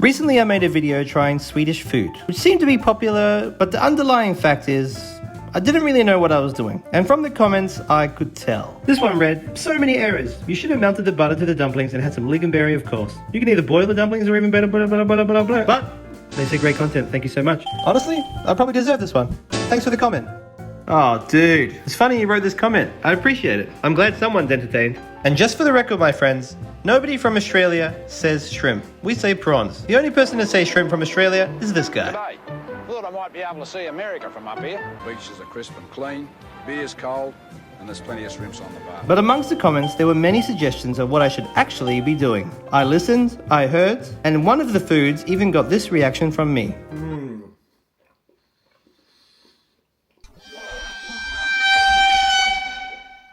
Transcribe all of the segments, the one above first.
Recently I made a video trying Swedish food, which seemed to be popular, but the underlying fact is, I didn't really know what I was doing. And from the comments, I could tell. This one read, so many errors. You should have melted the butter to the dumplings and had some lingonberry, of course. You can either boil the dumplings or even better, blah, blah, blah, blah, blah. But they say great content, thank you so much. Honestly, I probably deserve this one. Thanks for the comment. Oh, dude, it's funny you wrote this comment. I appreciate it. I'm glad someone's entertained. And just for the record, my friends, nobody from Australia says shrimp. We say prawns. The only person to say shrimp from Australia is this guy. G'day. Thought I might be able to see America from up here. Beaches are crisp and clean, beer's cold, and there's plenty of shrimps on the bar. But amongst the comments, there were many suggestions of what I should actually be doing. I listened, I heard, and one of the foods even got this reaction from me.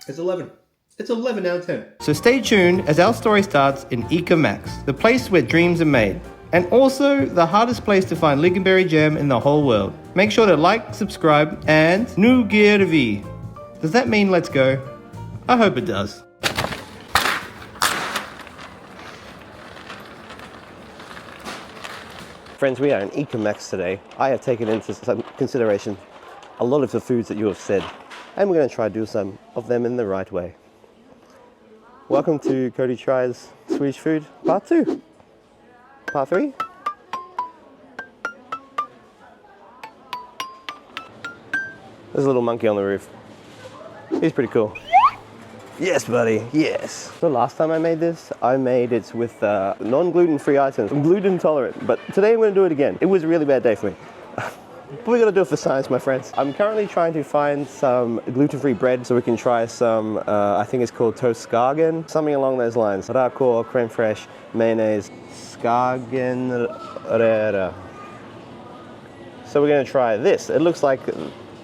It's 11. It's 11 out of 10. So stay tuned as our story starts in Ica Max, the place where dreams are made. And also the hardest place to find lingonberry jam in the whole world. Make sure to like, subscribe, and nu gear vi. Does that mean let's go? I hope it does. Friends, we are in Ica Max today. I have taken into some consideration a lot of the foods that you have said, and we're going to try to do some of them in the right way. Welcome to Cody Tries Swedish Food Part 2. Part 3? There's a little monkey on the roof. He's pretty cool. Yes, buddy, yes. The last time I made this, I made it with non-gluten-free items. I'm gluten intolerant, but today I'm going to do it again. It was a really bad day for me. But we're gonna do it for science, my friends. I'm currently trying to find some gluten-free bread so we can try some, I think it's called toastskagen, something along those lines. Racor, creme fraiche, mayonnaise, skagenröra. So we're gonna try this. It looks like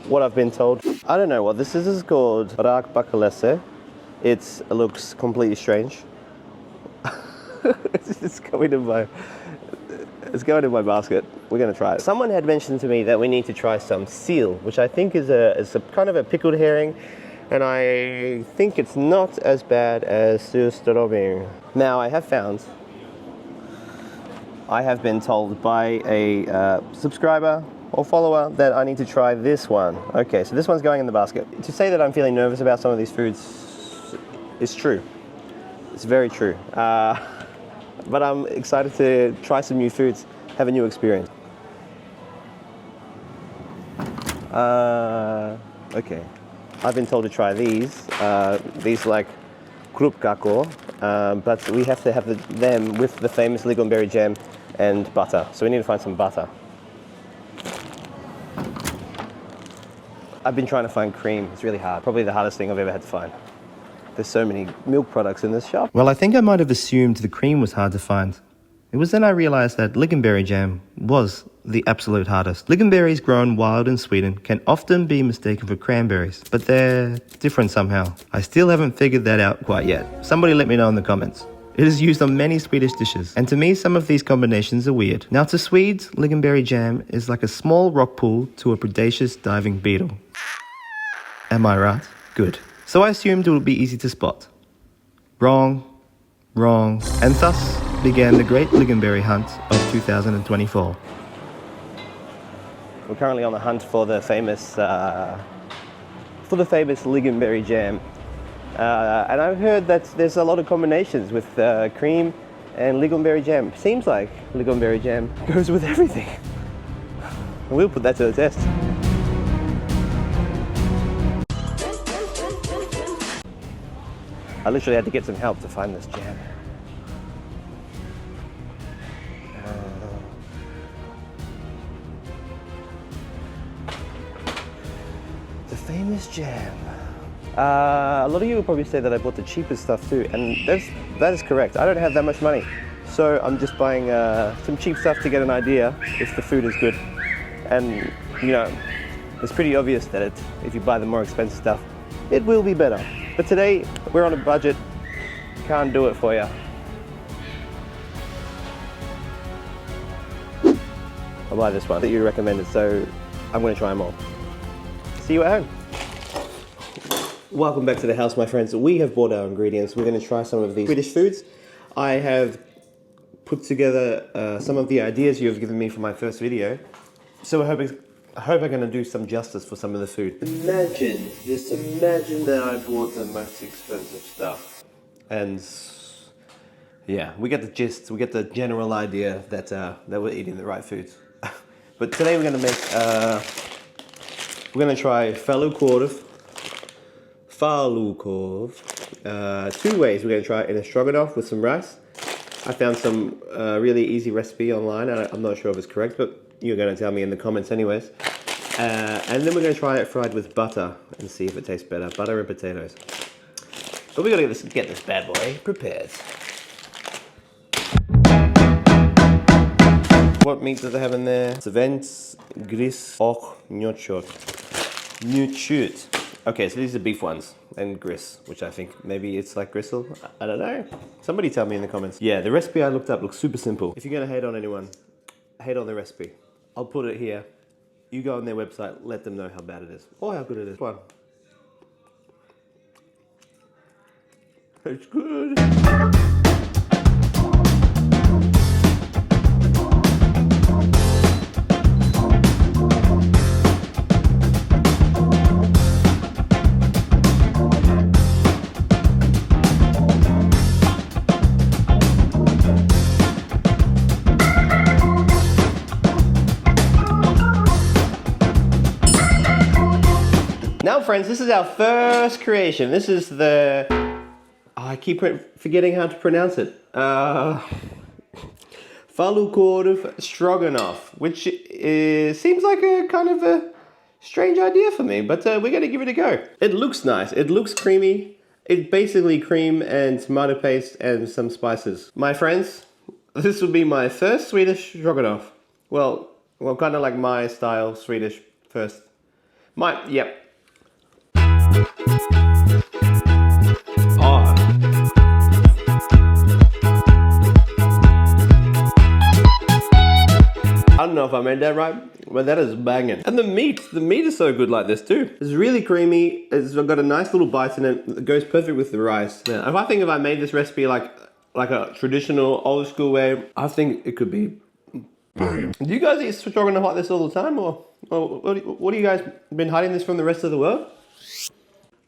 what I've been told. I don't know what this is called. Rakbakalese. It looks completely strange. It's going in my... It's going in my basket. We're going to try it. Someone had mentioned to me that we need to try some seal, which I think is a kind of a pickled herring, and I think it's not as bad as surströmming. Now, I have been told by a subscriber or follower that I need to try this one. Okay, so this one's going in the basket. To say that I'm feeling nervous about some of these foods is true. It's very true. But I'm excited to try some new foods, have a new experience. Okay, I've been told to try these like krupkakor, but we have to have them with the famous lingonberry jam and butter. So we need to find some butter. I've been trying to find cream. It's really hard. Probably the hardest thing I've ever had to find. There's so many milk products in this shop. Well, I think I might have assumed the cream was hard to find. It was then I realized that lingonberry jam was the absolute hardest. Lingonberries grown wild in Sweden can often be mistaken for cranberries, but they're different somehow. I still haven't figured that out quite yet. Somebody let me know in the comments. It is used on many Swedish dishes, and to me some of these combinations are weird. Now to Swedes, lingonberry jam is like a small rock pool to a predaceous diving beetle. Am I right? Good. So I assumed it would be easy to spot. Wrong, and thus began the great lingonberry hunt of 2024. We're currently on the hunt for the famous lingonberry jam, and I've heard that there's a lot of combinations with cream and lingonberry jam. Seems like lingonberry jam goes with everything. We'll put that to the test. I literally had to get some help to find this jam. The famous jam. A lot of you will probably say that I bought the cheapest stuff too, and that is correct. I don't have that much money, so I'm just buying some cheap stuff to get an idea if the food is good. And you know, it's pretty obvious that if you buy the more expensive stuff, it will be better. But today, we're on a budget, can't do it for you. I'll buy this one that you recommended, so I'm going to try them all. See you at home. Welcome back to the house, my friends. We have bought our ingredients. We're going to try some of these Swedish foods. I have put together some of the ideas you have given me for my first video. So I hope I'm gonna do some justice for some of the food. Just imagine that I bought the most expensive stuff. And yeah, we get the gist, we get the general idea that we're eating the right foods. But today we're gonna make, we're gonna try falafel. Two ways. We're gonna try it in a stroganoff with some rice. I found some really easy recipe online. I'm not sure if it's correct, but you're gonna tell me in the comments anyways. And then we're gonna try it fried with butter and see if it tastes better. Butter and potatoes. But we gotta get this bad boy prepared. What meat does it have in there? Svens, gris och nötkött. Nötkött. Okay, so these are beef ones and gris, which I think maybe it's like gristle. I don't know. Somebody tell me in the comments. Yeah, the recipe I looked up looks super simple. If you're gonna hate on anyone, hate on the recipe. I'll put it here. You go on their website, let them know how bad it is or how good it is. One. It's good. Now friends, this is our first creation. This is the... Oh, I keep forgetting how to pronounce it. Falafel stroganoff, which seems like a kind of a strange idea for me, but we're gonna give it a go. It looks nice, it looks creamy. It's basically cream and tomato paste and some spices. My friends, this will be my first Swedish stroganoff. Well, kind of like my style Swedish first. Yep. Oh. I don't know if I made that right, but that is banging. And the meat is so good like this too. It's really creamy, it's got a nice little bite in it, it goes perfect with the rice. Yeah, if I made this recipe like a traditional old school way, I think it could be banging. Do you guys eat stroganoff like this all the time, or what do you guys been hiding this from the rest of the world?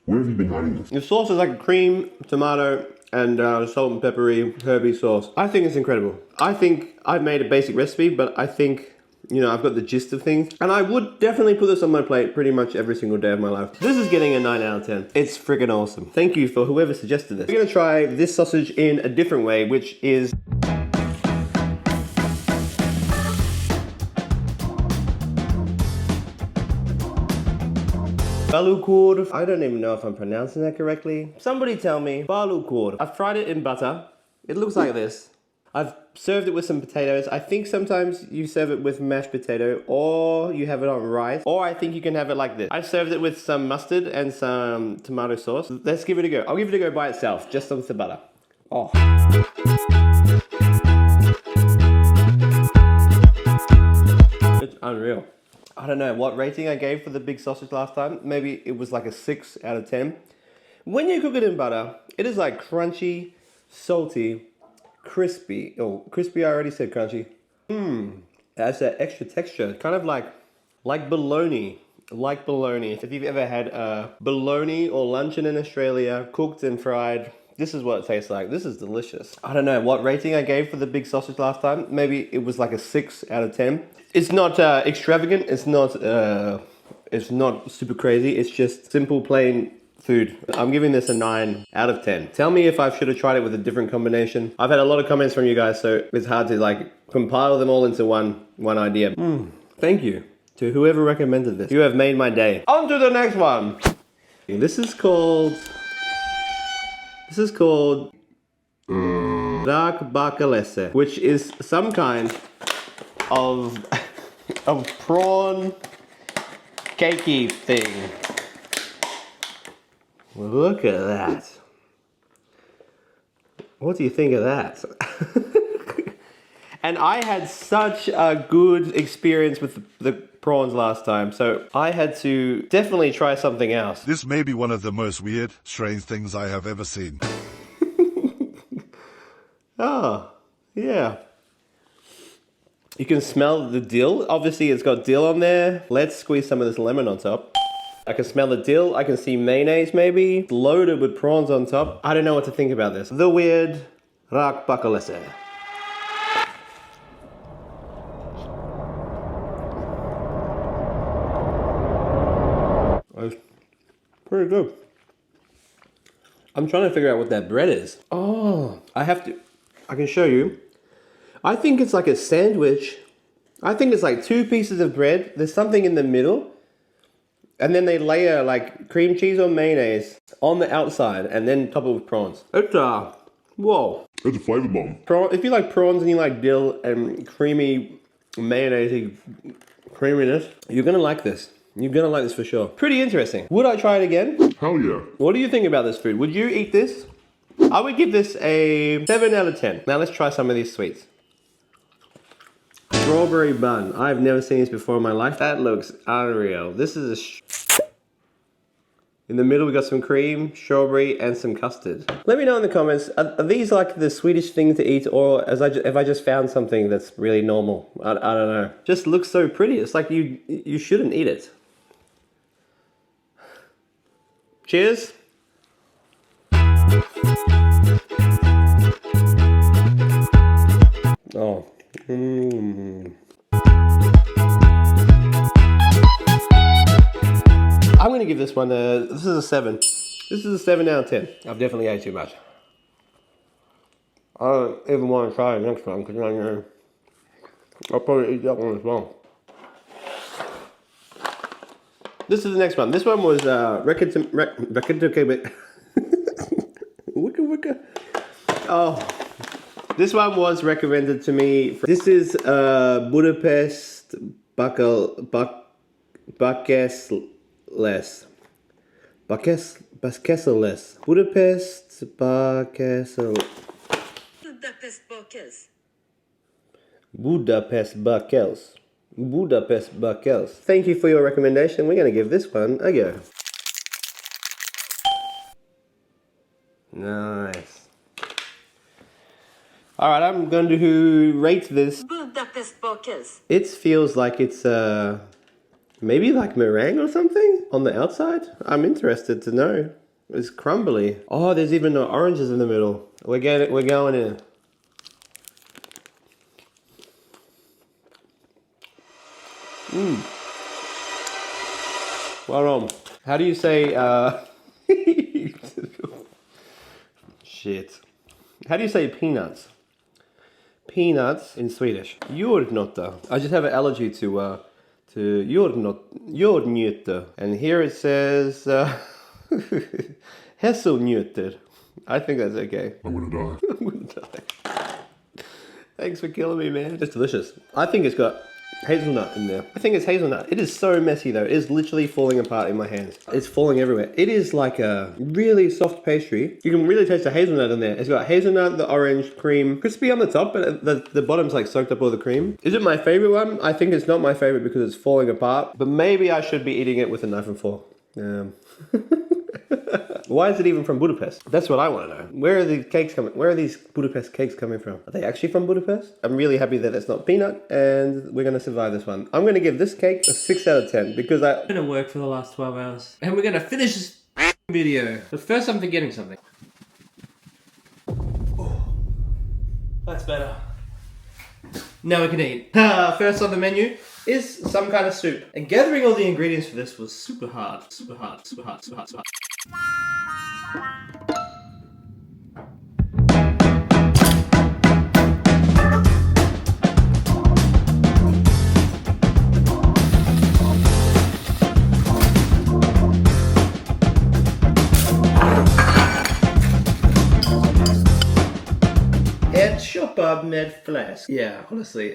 Where have you been hiding this? The sauce is like cream, tomato, and salt and peppery, herby sauce. I think it's incredible. I think I've made a basic recipe, but I think, you know, I've got the gist of things. And I would definitely put this on my plate pretty much every single day of my life. This is getting a 9 out of 10. It's freaking awesome. Thank you for whoever suggested this. We're gonna try this sausage in a different way, which is... Falukorv. I don't even know if I'm pronouncing that correctly. Somebody tell me. Falukorv. I've fried it in butter. It looks like this. I've served it with some potatoes. I think sometimes you serve it with mashed potato, or you have it on rice, or I think you can have it like this. I served it with some mustard and some tomato sauce. Let's give it a go. I'll give it a go by itself, just with the butter. Oh. It's unreal. I don't know what rating I gave for the big sausage last time. Maybe it was like a 6 out of 10. When you cook it in butter, it is like crunchy, salty, crispy. Oh, crispy, I already said crunchy. It has that extra texture, kind of like bologna. Like bologna. If you've ever had bologna or luncheon in Australia, cooked and fried, this is what it tastes like. This is delicious. I don't know what rating I gave for the big sausage last time. Maybe it was like a 6 out of 10. It's not extravagant. It's not super crazy. It's just simple, plain food. I'm giving this a 9 out of 10. Tell me if I should have tried it with a different combination. I've had a lot of comments from you guys, so it's hard to like compile them all into one idea. Thank you to whoever recommended this. You have made my day. On to the next one. This is called rakbakalese, which is some kind of prawn cakey thing. Look at that. What do you think of that? And I had such a good experience with the prawns last time, so I had to definitely try something else. This may be one of the most weird, strange things I have ever seen. Oh, yeah. You can smell the dill. Obviously, it's got dill on there. Let's squeeze some of this lemon on top. I can smell the dill. I can see mayonnaise maybe. It's loaded with prawns on top. I don't know what to think about this. The weird rakbakalese. It's pretty good. I'm trying to figure out what that bread is. Oh, I can show you. I think it's like a sandwich. I think it's like 2 pieces of bread. There's something in the middle. And then they layer like cream cheese or mayonnaise on the outside and then top it with prawns. It's whoa. It's a flavor bomb. If you like prawns and you like dill and creamy mayonnaise creaminess, you're gonna like this. You're gonna like this for sure. Pretty interesting. Would I try it again? Hell yeah. What do you think about this food? Would you eat this? I would give this a 7 out of 10. Now let's try some of these sweets. Strawberry bun. I've never seen this before in my life. That looks unreal. This is in the middle we got some cream, strawberry, and some custard. Let me know in the comments, are these like the Swedish thing to eat, or have I just found something that's really normal? I don't know. Just looks so pretty. It's like you shouldn't eat it. Cheers. Oh. I'm gonna give this one this is a 7. This is a 7 out of 10. I've definitely ate too much. I don't even want to try the next one because I know I'll probably eat that one as well. This is the next one. This one was Oh, this one was recommended to me. This is Budapest Bakesless. Budapest Bakels. Thank you for your recommendation. We're going to give this one a go. Nice. Alright, I'm going to rate this. Budapest Bakels. It feels like it's maybe like meringue or something on the outside. I'm interested to know. It's crumbly. Oh, there's even no oranges in the middle. We're going in. Well done. How do you say shit. How do you say peanuts? Peanuts in Swedish. Jordnötter. I just have an allergy to jordnötter. And here it says hässelnötter. I think that's okay. I'm gonna die. I'm gonna die. Thanks for killing me, man. It's delicious. I think it's got hazelnut in there. I think it's hazelnut. It is so messy though. It is literally falling apart in my hands. It's falling everywhere. It is like a really soft pastry. You can really taste the hazelnut in there. It's got hazelnut, the orange, cream, crispy on the top, but the bottom's like soaked up all the cream. Is it my favorite one? I think it's not my favorite because it's falling apart, but maybe I should be eating it with a knife and fork. Why is it even from Budapest? That's what I want to know. Where are the cakes coming? Where are these Budapest cakes coming from? Are they actually from Budapest? I'm really happy that it's not peanut, and we're going to survive this one. I'm going to give this cake a 6 out of 10 because I'm gonna work for the last 12 hours. And we're gonna finish this video. But first I'm forgetting something. Oh, that's better. Now we can eat. First on the menu is some kind of soup. And gathering all the ingredients for this was super hard. Super hard. Ett köpa med fläsk. Yeah, honestly,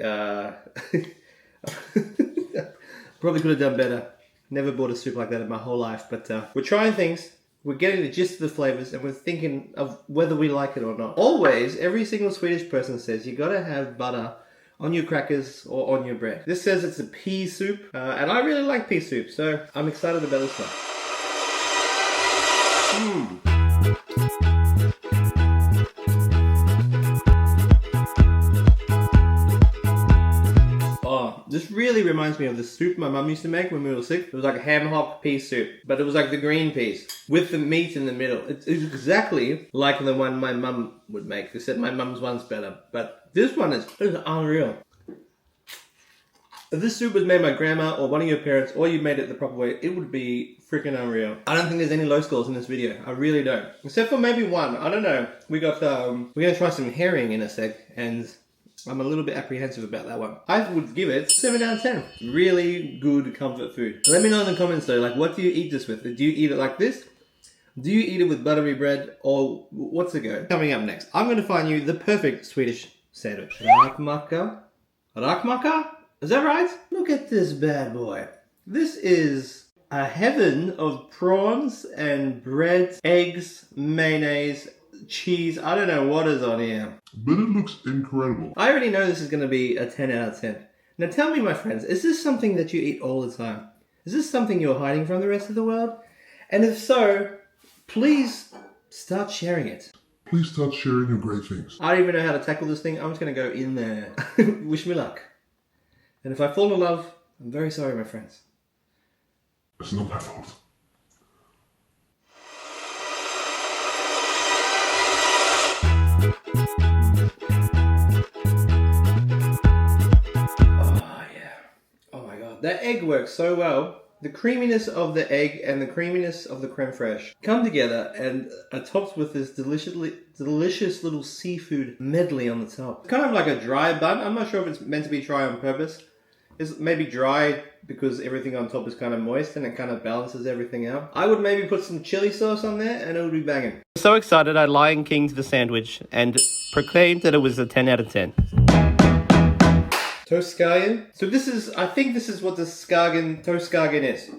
probably could have done better. Never bought a soup like that in my whole life, but we're trying things. We're getting the gist of the flavors, and we're thinking of whether we like it or not. Always, every single Swedish person says you gotta have butter on your crackers or on your bread. This says it's a pea soup, and I really like pea soup, so I'm excited about this one. Oh, this really reminds me of the soup my mum used to make when we were sick. It was like a ham hock pea soup, but it was like the green peas with the meat in the middle. It's exactly like the one my mum would make, except my mum's one's better. But this one is unreal. If this soup was made by grandma or one of your parents, or you made it the proper way, it would be freaking unreal. I don't think there's any low scores in this video. I really don't. Except for maybe one. I don't know. We're gonna try some herring in a sec, and I'm a little bit apprehensive about that one. I would give it 7 out of 10. Really good comfort food. Let me know in the comments though, like, what do you eat this with? Do you eat it like this? Do you eat it with buttery bread, or what's the go? Coming up next, I'm gonna find you the perfect Swedish sandwich. Räkmacka? Räkmacka? Is that right? Look at this bad boy. This is a heaven of prawns and bread, eggs, mayonnaise, cheese. I don't know what is on here. But it looks incredible. I already know this is going to be a 10 out of 10. Now tell me, my friends, is this something that you eat all the time? Is this something you're hiding from the rest of the world? And if so, please start sharing it. Please start sharing your great things. I don't even know how to tackle this thing. I'm just going to go in there. Wish me luck. And if I fall in love, I'm very sorry, my friends. It's not my fault. Oh, yeah. Oh my god. That egg works so well. The creaminess of the egg and the creaminess of the creme fraiche come together and are topped with this delicious little seafood medley on the top. Kind of like a dry bun. I'm not sure if it's meant to be dry on purpose. It's maybe dry because everything on top is kind of moist and it kind of balances everything out. I would maybe put some chili sauce on there and it would be banging. So excited I Lion King'd the sandwich and proclaimed that it was a 10 out of 10. Toastskagen. So this is, I think this is what the Toastskagen is.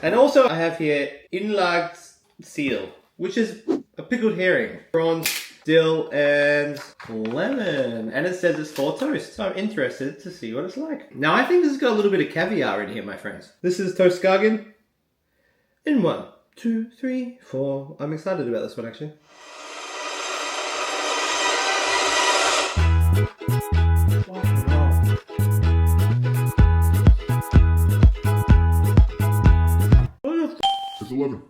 And also I have here inlagd seal, which is a pickled herring, prawns, dill, and lemon. And it says it's for toast. So I'm interested to see what it's like. Now I think this has got a little bit of caviar in here, my friends. This is Toastskagen in 1, 2, 3, 4. I'm excited about this one actually. It's 11.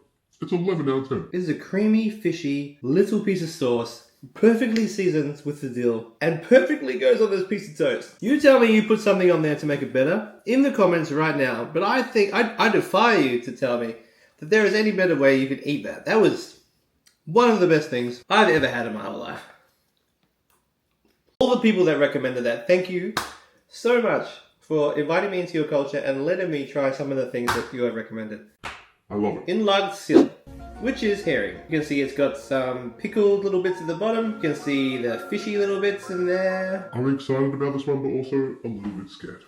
It's 11 out of 10. This is a creamy, fishy, little piece of sauce, perfectly seasoned with the dill, and perfectly goes on this piece of toast. You tell me you put something on there to make it better in the comments right now, but I think, I defy you to tell me that there is any better way you could eat that. That was one of the best things I've ever had in my whole life. All the people that recommended that, thank you so much for inviting me into your culture and letting me try some of the things that you have recommended. I love it. Inlagd seal, which is herring. You can see it's got some pickled little bits at the bottom. You can see the fishy little bits in there. I'm excited about this one, but also a little bit scared.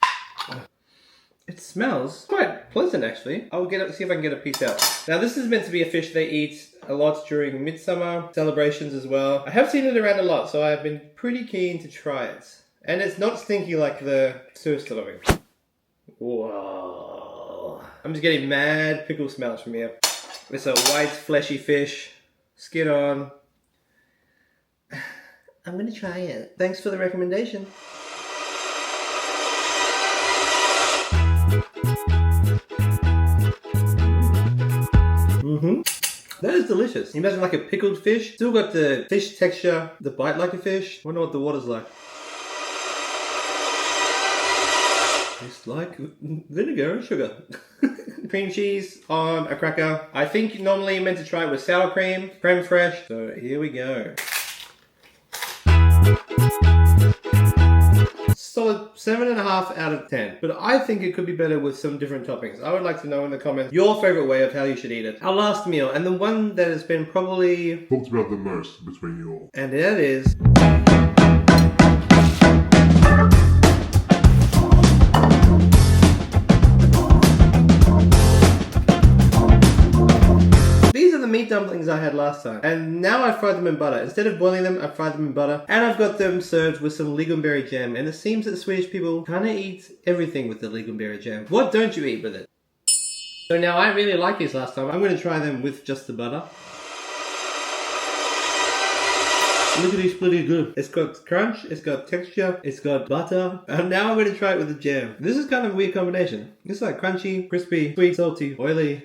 It smells quite pleasant actually. I'll see if I can get a piece out. Now this is meant to be a fish they eat a lot during midsummer celebrations as well. I have seen it around a lot, so I've been pretty keen to try it. And it's not stinky like the surströmming. Whoa. I'm just getting mad pickle smells from here. It's a white fleshy fish, skin on. I'm gonna try it. Thanks for the recommendation. That is delicious. You imagine like a pickled fish. Still got the fish texture, the bite like a fish. Wonder what the water's like. Tastes like vinegar and sugar. Cream cheese on a cracker. I think normally you're meant to try it with sour cream, creme fraiche. So here we go. Solid 7.5 out of 10. But I think it could be better with some different toppings. I would like to know in the comments your favorite way of how you should eat it. Our last meal, and the one that has been probably Talked about the most between you all. and that is meat dumplings I had last time, and now I fried them in butter. Instead of boiling them, I fried them in butter, and I've got them served with some lingonberry jam. And it seems that Swedish people kind of eat everything with the lingonberry jam. What don't you eat with it? So now I really like these last time. I'm going to try them with just the butter. Look at these pretty good. It's got crunch, it's got texture, it's got butter. And now I'm going to try it with the jam. This is kind of a weird combination. It's like crunchy, crispy, sweet, salty, oily.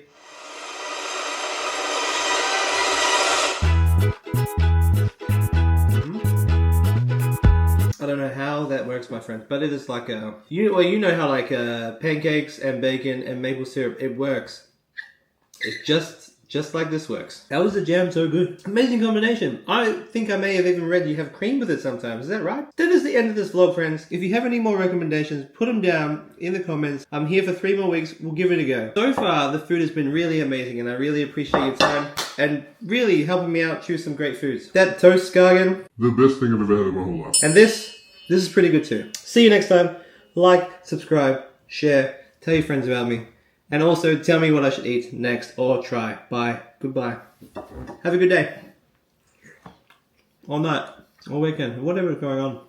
I don't know how that works, my friends, but it is like a... you know how like pancakes and bacon and maple syrup, it works. It's just like this works. How is the jam so good? Amazing combination. I think I may have even read you have cream with it sometimes. Is that right? That is the end of this vlog, friends. If you have any more recommendations, put them down in the comments. I'm here for 3 more weeks. We'll give it a go. So far, the food has been really amazing, and I really appreciate your time and really helping me out choose some great foods. That toast Skagen. The best thing I've ever had in my whole life. And this is pretty good too. See you next time. Like, subscribe, share, tell your friends about me. And also tell me what I should eat next or try. Bye. Goodbye. Have a good day. Or night. Or weekend. Whatever is going on.